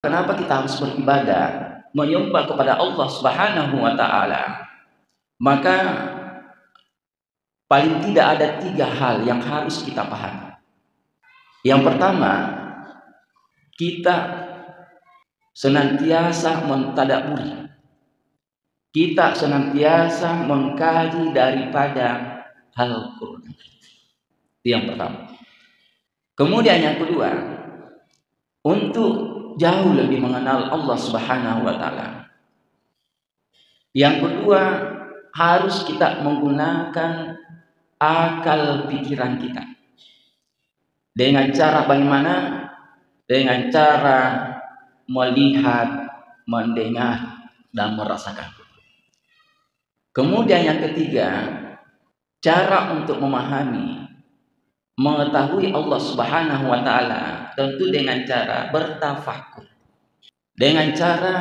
Kenapa kita harus beribadah, menyembah kepada Allah Subhanahu wa taala? Maka paling tidak ada 3 hal yang harus kita pahami. Yang pertama, kita senantiasa mentadabburi. Kita senantiasa mengkaji daripada Al-Qur'an. Itu yang pertama. Kemudian yang kedua, untuk jauh lebih mengenal Allah Subhanahu wa taala. Yang kedua, harus kita menggunakan akal pikiran kita. Dengan cara bagaimana? Dengan cara melihat, mendengar, dan merasakan. Kemudian yang ketiga, cara untuk memahami, mengetahui Allah Subhanahu wa taala tentu dengan cara bertafakur. Dengan cara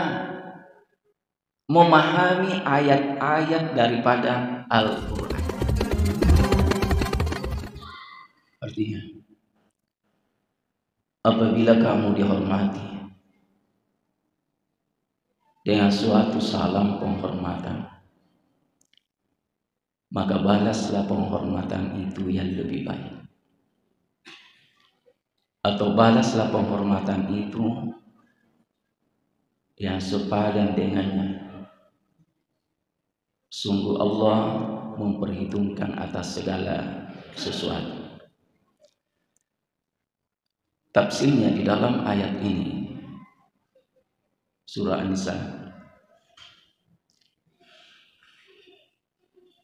memahami ayat-ayat daripada Al-Qur'an. Artinya, apabila kamu dihormati dengan suatu salam penghormatan, maka balaslah penghormatan itu yang lebih baik. Atau balaslah penghormatan itu yang sepadan dengannya. Sungguh Allah memperhitungkan atas segala sesuatu. Tafsirnya di dalam ayat ini, surah An-Nisa,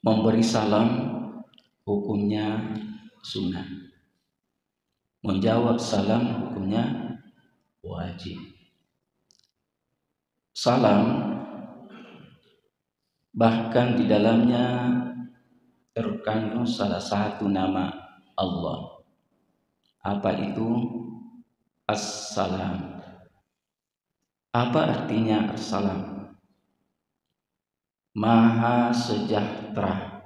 memberi salam hukumnya sunnah, menjawab salam hukumnya wajib. Salam bahkan di dalamnya terkandung salah satu nama Allah. Apa itu? Assalam. Apa artinya assalam? Maha sejahtera,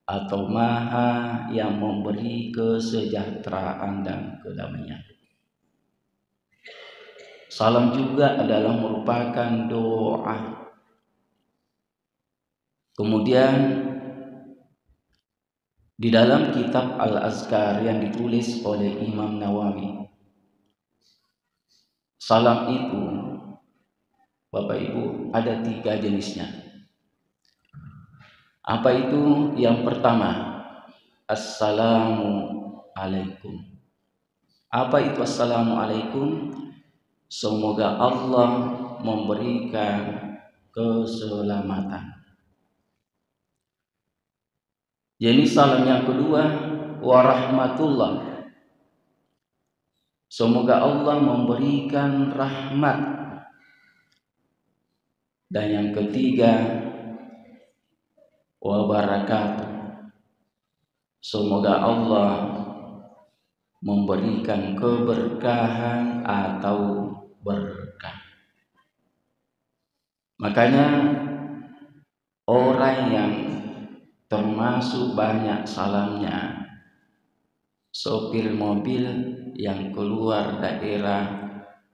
atau Maha yang memberi kesejahteraan dan kedamaian. Salam juga adalah merupakan doa. Kemudian di dalam kitab Al-Azkar yang ditulis oleh Imam Nawawi, salam itu, Bapak Ibu, ada 3 jenisnya. Apa itu? Yang pertama, Assalamu alaikum. Apa itu Assalamu alaikum? Semoga Allah memberikan keselamatan. Jadi salam yang kedua, warahmatullah. Semoga Allah memberikan rahmat. Dan yang ketiga, wabarakatuh. Semoga Allah memberikan keberkahan atau berkah. Makanya orang yang termasuk banyak salamnya, sopir mobil yang keluar daerah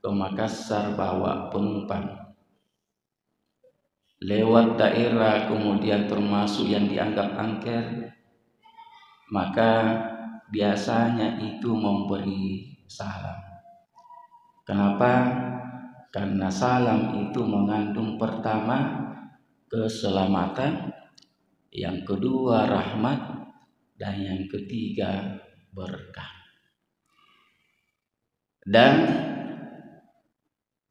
ke Makassar bawa penumpang, lewat daerah kemudian termasuk yang dianggap angker, maka biasanya itu memberi salam. Kenapa? Karena salam itu mengandung pertama keselamatan, yang kedua rahmat, dan yang ketiga berkah. Dan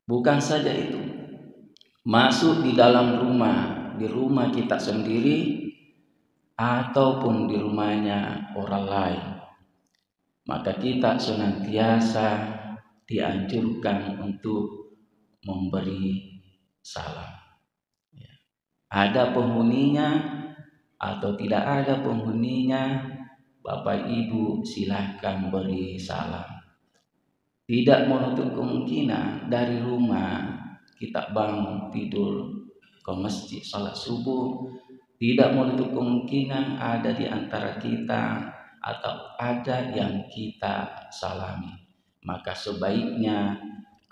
bukan saja itu, masuk di dalam rumah, di rumah kita sendiri ataupun di rumahnya orang lain, maka kita senantiasa dianjurkan untuk memberi salam. Ada penghuninya atau tidak ada penghuninya, Bapak Ibu silahkan beri salam. Tidak menutup kemungkinan dari rumah kita bangun tidur ke masjid salat subuh, tidak menutup kemungkinan ada di antara kita atau ada yang kita salami. Maka sebaiknya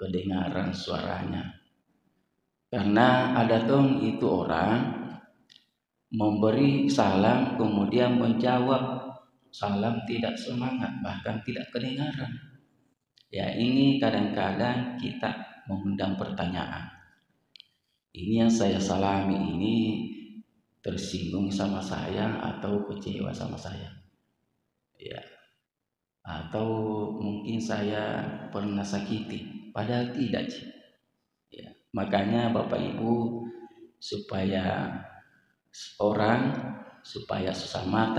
kedengaran suaranya. Karena ada dong itu orang memberi salam kemudian menjawab salam tidak semangat, bahkan tidak kedengaran. Ya, ini kadang-kadang kita mengundang pertanyaan. Ini yang saya salami ini tersinggung sama saya atau kecewa sama saya? Ya, atau mungkin saya pernah sakiti, padahal tidak. Ya, makanya Bapak Ibu, supaya sesama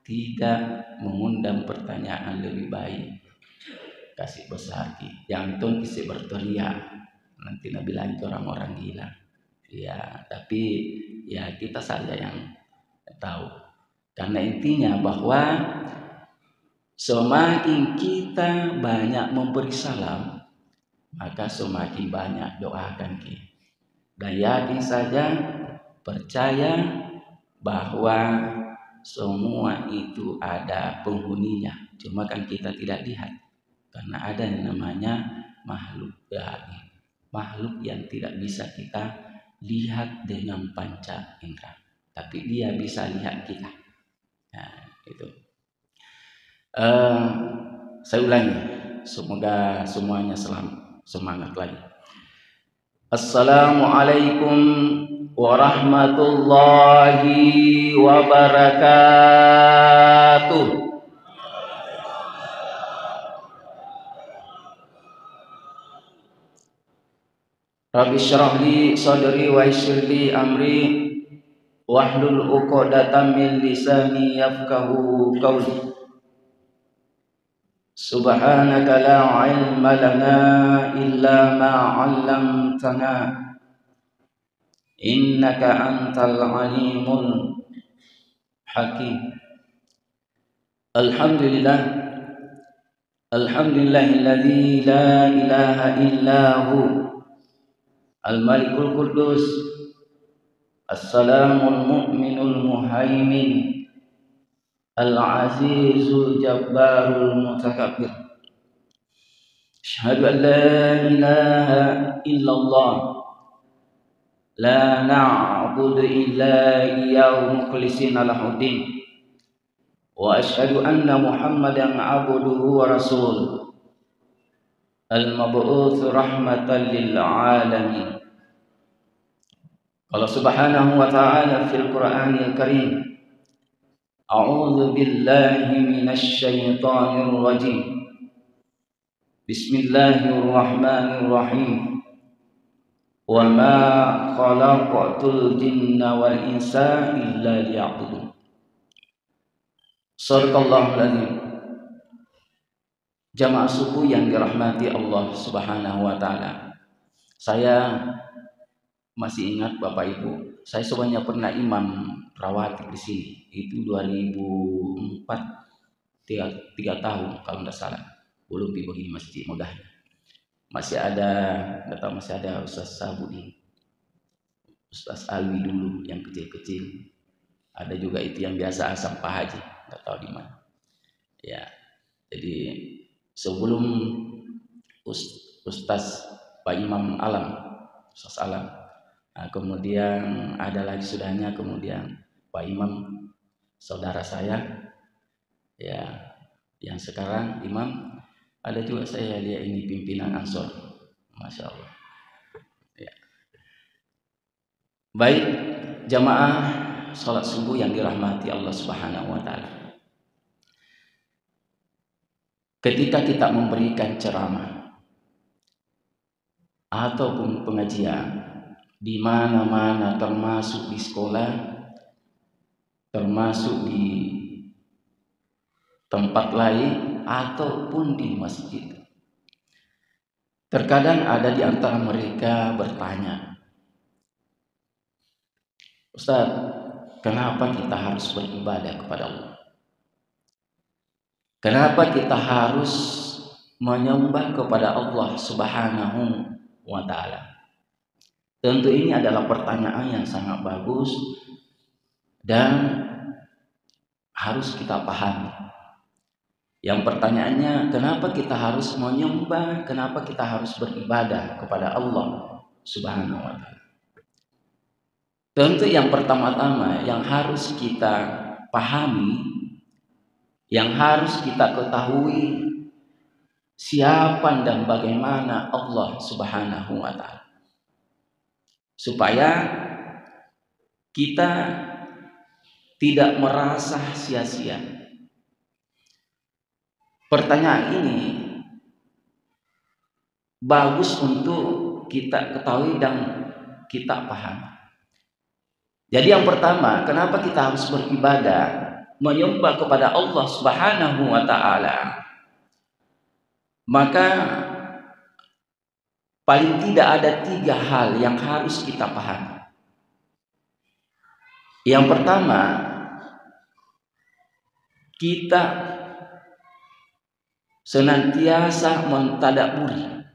tidak mengundang pertanyaan, lebih baik kasih besar hati, jangan tuh kisi berteriak, nanti Nabi lagi orang-orang gila. Ya, tapi ya kita saja yang tahu. Karena intinya bahwa semakin kita banyak memberi salam, maka semakin banyak doakan kita. Dan yakin saja, percaya bahwa semua itu ada penghuninya. Cuma kan kita tidak lihat. Karena ada yang namanya makhluk gaib, makhluk yang tidak bisa kita lihat dengan panca indera, tapi dia bisa lihat kita. Nah, itu. Saya ulangi, semoga semuanya semangat lagi. Assalamualaikum warahmatullahi wabarakatuh. Rabbi syrah li sadri wa yassir li amri wahlul 'uqdatam min lisani yafqahu qawli. Subhanaka la ilma lana illa ma 'allamtana innaka antal alimul hakim. Alhamdulillahilladzi la ilaha illahu al-malikul quddus as-salamul mu'minul muhaimin al-azizul jabbarul mutakabbir. Asyhadu an la ilaha illallah la na'budu illa iyyahu mukhlishina lahuddin wa asyhadu anna Muhammadan abduhu wa rasuluh al-mab'uts rahmatan lil alamin. Allah Subhanahu wa ta'ala fil Qur'anil Karim, a'udzu billahi minasy syaithanir rajim. Bismillahirrahmanirrahim. Wa ma khalaqatul jinna wal insa illa liya'budun. Shadaqallahul azim. Jamaah subuh yang dirahmati Allah Subhanahu wa ta'ala. Saya masih ingat Bapak Ibu, saya sebenarnya pernah imam rawatib di sini. Itu 2004, 3 tahun kalau tidak salah. Belum begini masjid megahnya. Masih ada Ustaz Sabudi, Ustaz Alwi dulu yang kecil-kecil. Ada juga itu yang biasa asam Pak Haji, nggak tahu di mana. Ya, jadi sebelum Ustaz Pak Imam Alam, Ustaz Alam, nah, kemudian ada lagi sudahnya, kemudian Pak Imam saudara saya, ya, yang sekarang Imam. Ada juga saya lihat ini pimpinan Ansor, Masya Allah. Ya. Baik, jamaah salat subuh yang dirahmati Allah Subhanahu wa ta'ala. Ketika kita memberikan ceramah ataupun pengajian di mana-mana, termasuk di sekolah, termasuk di tempat lain ataupun di masjid, terkadang ada di antara mereka bertanya, Ustaz, kenapa kita harus beribadah kepada Allah? Kenapa kita harus menyembah kepada Allah Subhanahu wa ta'ala? Tentu ini adalah pertanyaan yang sangat bagus dan harus kita pahami. Yang pertanyaannya, kenapa kita harus menyembah, kenapa kita harus beribadah kepada Allah Subhanahu wa Ta'ala? Tentu yang pertama-tama yang harus kita pahami, yang harus kita ketahui, siapa dan bagaimana Allah Subhanahu wa Ta'ala, supaya kita tidak merasa sia-sia. Pertanyaan ini bagus untuk kita ketahui dan kita pahami. Jadi yang pertama, kenapa kita harus beribadah, menyembah kepada Allah Subhanahu wa Ta'ala? Maka paling tidak ada 3 hal yang harus kita pahami. Yang pertama, kita senantiasa mentadabburi,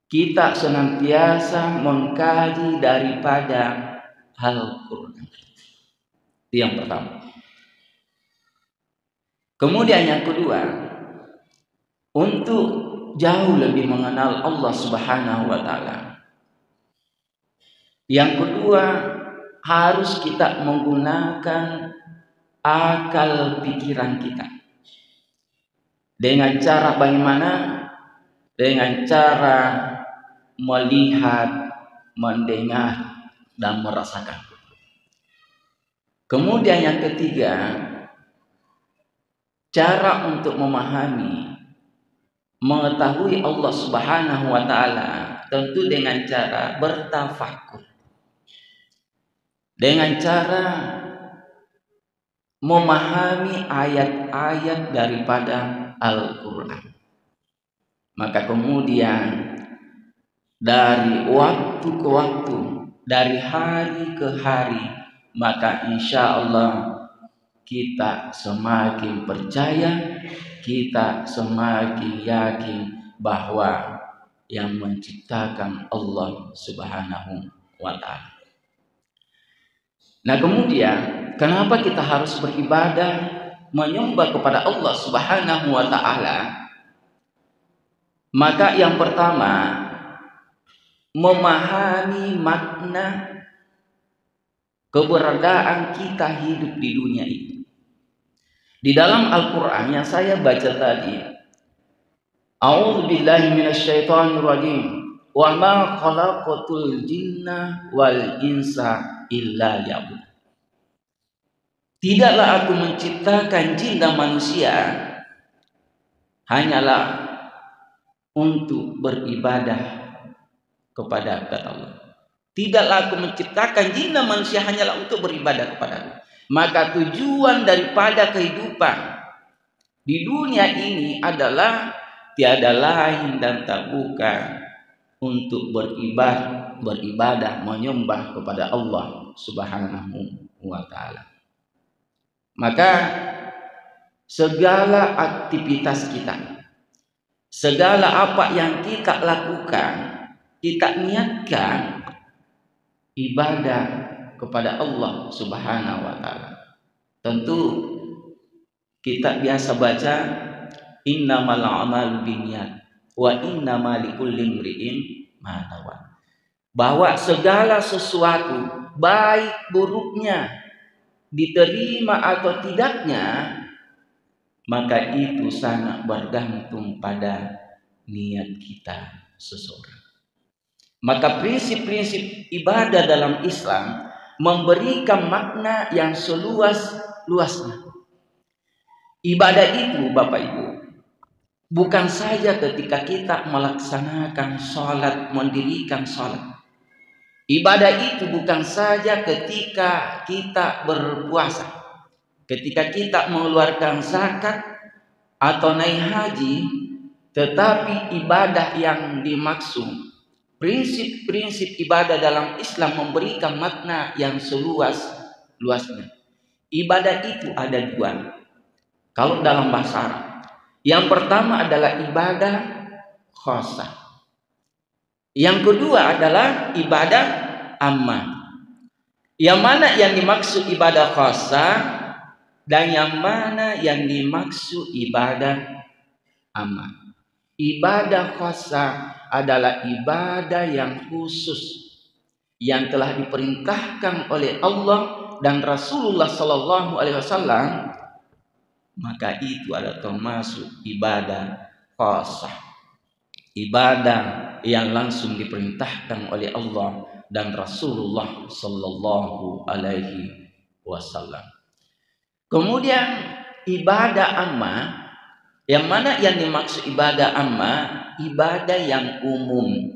kita senantiasa mengkaji daripada Al-Quran. Itu yang pertama. Kemudian yang kedua, untuk jauh lebih mengenal Allah Subhanahu wa Ta'ala, yang kedua harus kita menggunakan akal pikiran kita. Dengan cara bagaimana? Dengan cara melihat, mendengar, dan merasakan. Kemudian yang ketiga, cara untuk memahami, mengetahui Allah Subhanahu wa Ta'ala tentu dengan cara bertafakur, dengan cara memahami ayat-ayat daripada Al-Quran. Maka kemudian dari waktu ke waktu, dari hari ke hari, maka insya Allah kita semakin percaya, kita semakin yakin bahwa yang menciptakan Allah Subhanahu wa Ta'ala. Nah kemudian, kenapa kita harus beribadah, menyembah kepada Allah Subhanahu wa Ta'ala? Maka yang pertama, memahami makna keberadaan kita hidup di dunia ini. Di dalam Al-Quran yang saya baca tadi, A'udzubillahi minasyaitonir rajim, wa ma khalaqatul jinna wal insa illa liya'budun. Tidaklah aku menciptakan jin dan manusia hanyalah untuk beribadah kepada Allah. Tidaklah aku menciptakan jin dan manusia hanyalah untuk beribadah kepada Allah. Maka tujuan daripada kehidupan di dunia ini adalah tiada lain dan tak bukan untuk beribadah, menyembah kepada Allah Subhanahu wa Ta'ala. Maka segala aktivitas kita, segala apa yang kita lakukan, kita niatkan ibadah kepada Allah Subhanahu wa Ta'ala. Tentu kita biasa baca innamal a'malu binniyat wa innamal likulli imri'in ma nawa. Bahwa segala sesuatu baik buruknya, diterima atau tidaknya, maka itu sangat bergantung pada niat kita seseorang. Maka prinsip-prinsip ibadah dalam Islam memberikan makna yang seluas-luasnya. Ibadah itu Bapak Ibu, bukan saja ketika kita melaksanakan sholat, mendirikan sholat. Ibadah itu bukan saja ketika kita berpuasa, ketika kita mengeluarkan zakat atau naik haji, tetapi ibadah yang dimaksud, prinsip-prinsip ibadah dalam Islam memberikan makna yang seluas-luasnya. Ibadah itu ada 2. Kalau dalam bahasa Arab, yang pertama adalah ibadah khossah. Yang kedua adalah ibadah ammah. Yang mana yang dimaksud ibadah khossah? dan yang mana yang dimaksud ibadah amma. Ibadah khasa adalah ibadah yang khusus yang telah diperintahkan oleh Allah dan Rasulullah sallallahu alaihi wasallam, maka itu adalah termasuk ibadah khasah, ibadah yang langsung diperintahkan oleh Allah dan Rasulullah sallallahu alaihi wasallam. Kemudian ibadah amma, yang mana yang dimaksud ibadah amma, ibadah yang umum,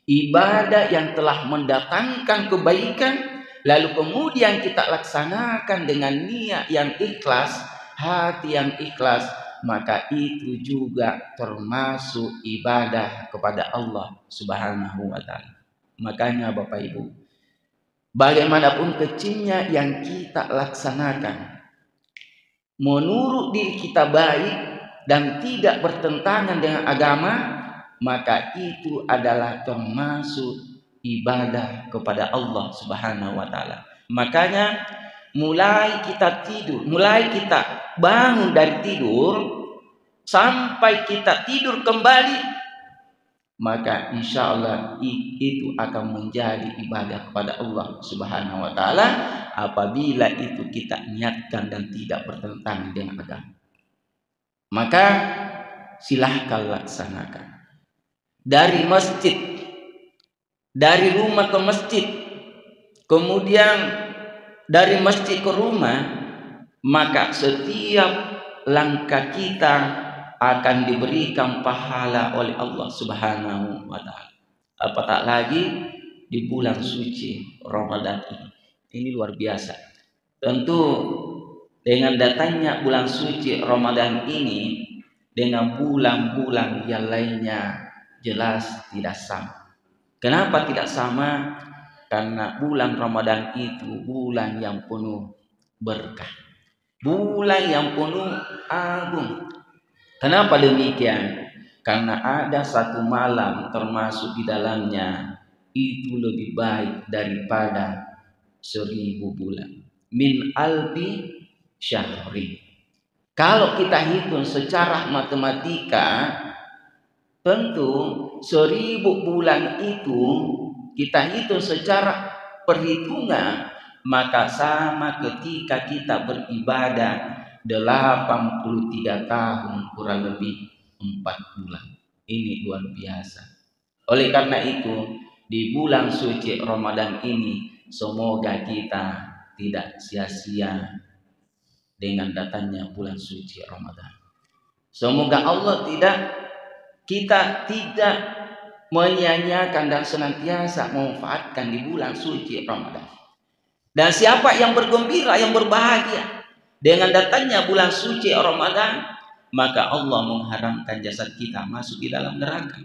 ibadah yang telah mendatangkan kebaikan, lalu kemudian kita laksanakan dengan niat yang ikhlas, hati yang ikhlas, maka itu juga termasuk ibadah kepada Allah Subhanahu wa ta'ala. Makanya Bapak Ibu, bagaimanapun kecilnya yang kita laksanakan, menurut diri kita baik dan tidak bertentangan dengan agama, maka itu adalah termasuk ibadah kepada Allah Subhanahu wa ta'ala. Makanya mulai kita tidur, mulai kita bangun dari tidur sampai kita tidur kembali, maka insya Allah itu akan menjadi ibadah kepada Allah Subhanahu wa ta'ala apabila itu kita niatkan dan tidak bertentangan dengan agama. Maka silahkan laksanakan. Dari masjid, dari rumah ke masjid, kemudian dari masjid ke rumah, maka setiap langkah kita akan diberikan pahala oleh Allah Subhanahu wa ta'ala. Apatah lagi di bulan suci Ramadan ini. Ini luar biasa. Tentu dengan datangnya bulan suci Ramadan ini dengan bulan-bulan yang lainnya jelas tidak sama. Kenapa tidak sama? Karena bulan Ramadan itu bulan yang penuh berkah, bulan yang penuh agung. Kenapa demikian? Karena ada satu malam termasuk di dalamnya itu lebih baik daripada 1000 bulan. Min alfi syahri. Kalau kita hitung secara matematika, tentu 1000 bulan itu kita hitung secara perhitungan, maka sama ketika kita beribadah 83 tahun kurang lebih 4 bulan. Ini luar biasa. Oleh karena itu di bulan suci Ramadan ini semoga kita tidak sia-sia dengan datangnya bulan suci Ramadan. Semoga Allah kita tidak menyia-nyiakan dan senantiasa memanfaatkan di bulan suci Ramadan. Dan siapa yang bergembira, yang berbahagia dengan datangnya bulan suci Ramadan, maka Allah mengharamkan jasad kita masuk di dalam neraka.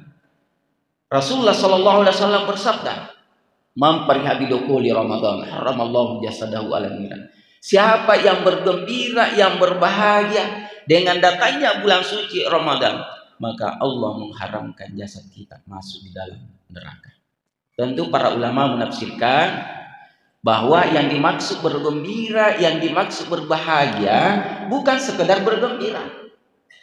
Rasulullah sallallahu alaihi wasallam bersabda, "Man fariha bidukhuli Ramadan, haramallahu jasadahu 'alan nar." Siapa yang bergembira, yang berbahagia dengan datangnya bulan suci Ramadan, maka Allah mengharamkan jasad kita masuk di dalam neraka. Tentu para ulama menafsirkan bahwa yang dimaksud bergembira, yang dimaksud berbahagia bukan sekedar bergembira,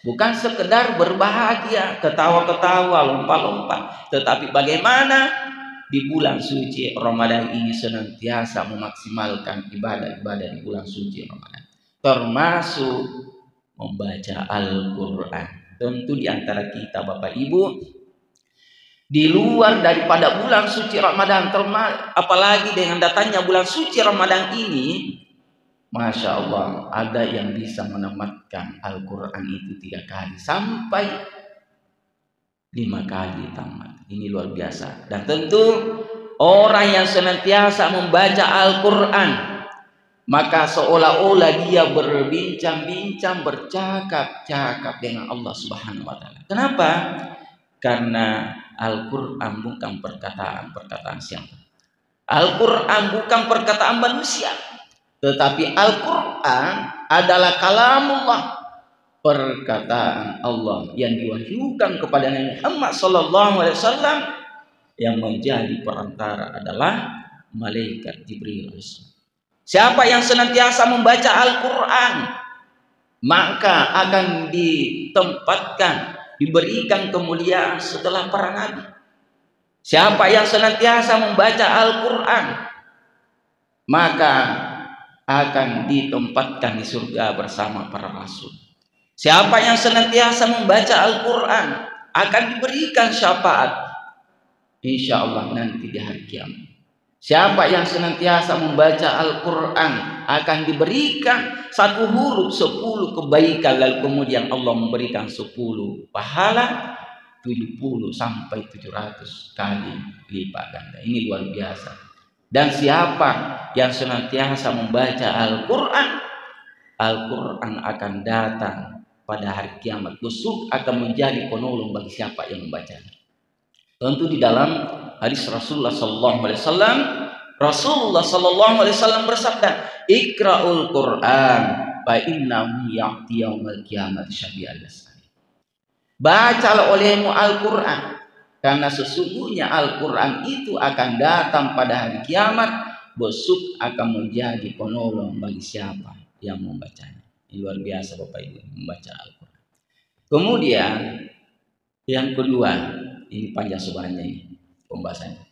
bukan sekedar berbahagia, ketawa-ketawa, lompat-lompat, tetapi bagaimana di bulan suci Ramadan ini senantiasa memaksimalkan ibadah-ibadah di bulan suci Ramadan, termasuk membaca Al-Quran. Tentu di antara kita Bapak Ibu, di luar daripada bulan suci Ramadan, apalagi dengan datangnya bulan suci Ramadan ini, Masya Allah, ada yang bisa menamatkan Al-Quran itu 3 kali sampai 5 kali tamat. Ini luar biasa. Dan tentu orang yang senantiasa membaca Al-Quran, maka seolah-olah dia berbincang-bincang, bercakap-cakap dengan Allah Subhanahu wa ta'ala. Kenapa? Karena Al-Quran bukan perkataan siapa. Al-Quran bukan perkataan manusia, tetapi Al-Quran adalah kalamullah, perkataan Allah yang diwahyukan kepada Nabi Muhammad sallallahu alaihi wasallam, yang menjadi perantara adalah malaikat Jibril. Siapa yang senantiasa membaca Al-Quran, maka akan ditempatkan, diberikan kemuliaan setelah para nabi. Siapa yang senantiasa membaca Al-Quran, maka akan ditempatkan di surga bersama para rasul. Siapa yang senantiasa membaca Al-Quran akan diberikan syafaat, insya Allah nanti di hari kiamat. Siapa yang senantiasa membaca Al-Quran akan diberikan satu huruf 10 kebaikan, lalu kemudian Allah memberikan 10 pahala, 70 sampai 700 kali lipat ganda. Ini luar biasa. Dan siapa yang senantiasa membaca Al-Quran, Al-Quran akan datang pada hari kiamat. Busuk akan menjadi penolong bagi siapa yang membacanya. Tentu di dalam hadis Rasulullah Sallallahu Alaihi Wasallam bersabda, Iqra'ul Quran fa innahu ya'ti yaumal qiyamati syabi'al yasari. Bacalah olehmu Al-Quran, karena sesungguhnya Al-Quran itu akan datang pada hari kiamat, besok akan menjadi penolong bagi siapa yang membacanya. Ini luar biasa Bapak Ibu, membaca Al-Quran. Kemudian yang kedua, ini panjang sebenarnya ini pembahasannya.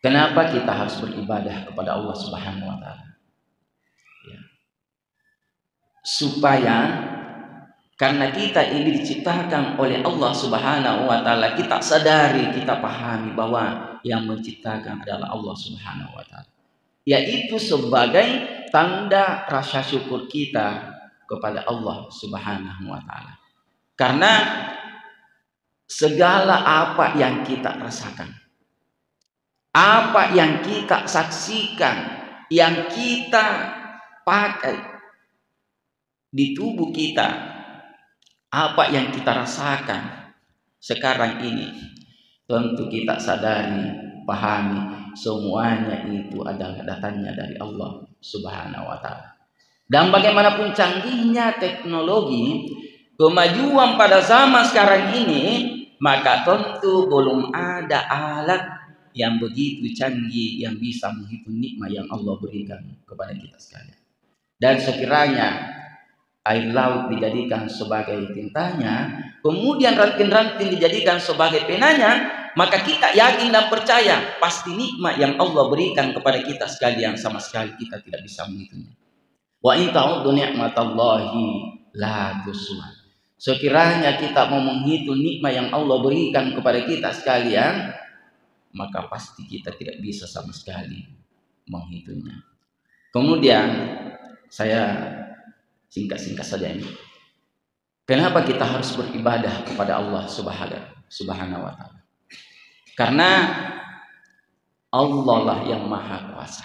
Kenapa kita harus beribadah kepada Allah Subhanahu wa Ta'ala? Ya. Supaya karena kita ini diciptakan oleh Allah Subhanahu wa Ta'ala, kita sadari, kita pahami bahwa yang menciptakan adalah Allah Subhanahu wa Ta'ala. Yaitu sebagai tanda rasa syukur kita kepada Allah Subhanahu wa Ta'ala. Karena segala apa yang kita rasakan, apa yang kita saksikan, yang kita pakai di tubuh kita, apa yang kita rasakan sekarang ini, tentu kita sadari, pahami, semuanya itu adalah datangnya dari Allah Subhanahu wa Ta'ala. Dan bagaimanapun canggihnya teknologi, kemajuan pada zaman sekarang ini, maka tentu belum ada alat yang begitu canggih yang bisa menghitung nikmat yang Allah berikan kepada kita sekalian. Dan sekiranya air laut dijadikan sebagai tintanya, kemudian ranting-ranting dijadikan sebagai penanya, maka kita yakin dan percaya pasti nikmat yang Allah berikan kepada kita sekalian sama sekali kita tidak bisa menghitungnya. Wa in ta'uddu ni'matallahi la tuhsuha. Sekiranya kita mau menghitung nikmat yang Allah berikan kepada kita sekalian, maka pasti kita tidak bisa sama sekali menghitungnya. Kemudian saya singkat-singkat saja ini. Kenapa kita harus beribadah kepada Allah Subhanahu wa Ta'ala? Karena Allah lah yang maha kuasa.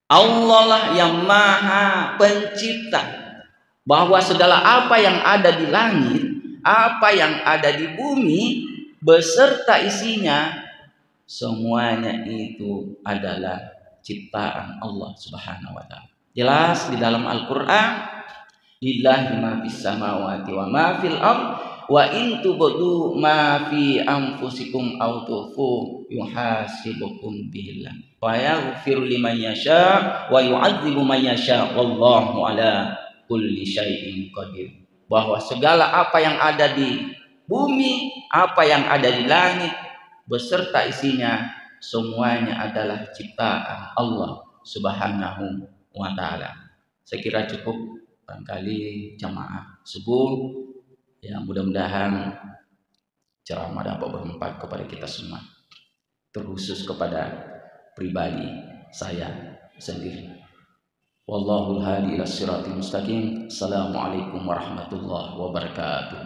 Allah lah yang maha pencipta. Bahwa segala apa yang ada di langit, apa yang ada di bumi, beserta isinya, semuanya itu adalah ciptaan Allah Subhanahu wa Ta'ala. Jelas di dalam Al-Quran, lillahi ma fis samawati wa ma fil ard wa in tubdu ma fi anfusikum aw tufu yuhasibukum billah wa yaghfiru liman yasha wa yu'adzibu man yasha wallahu ala kulli syai'in qadir. Bahwa segala apa yang ada di bumi, apa yang ada di langit beserta isinya, semuanya adalah ciptaan Allah Subhanahu wa Ta'ala. Saya kira cukup barangkali jamaah subuh, ya mudah-mudahan ceramah dapat bermanfaat kepada kita semua, terkhusus kepada pribadi saya sendiri. Wallahul hadi ila siratal mustaqim. Assalamualaikum warahmatullahi wabarakatuh.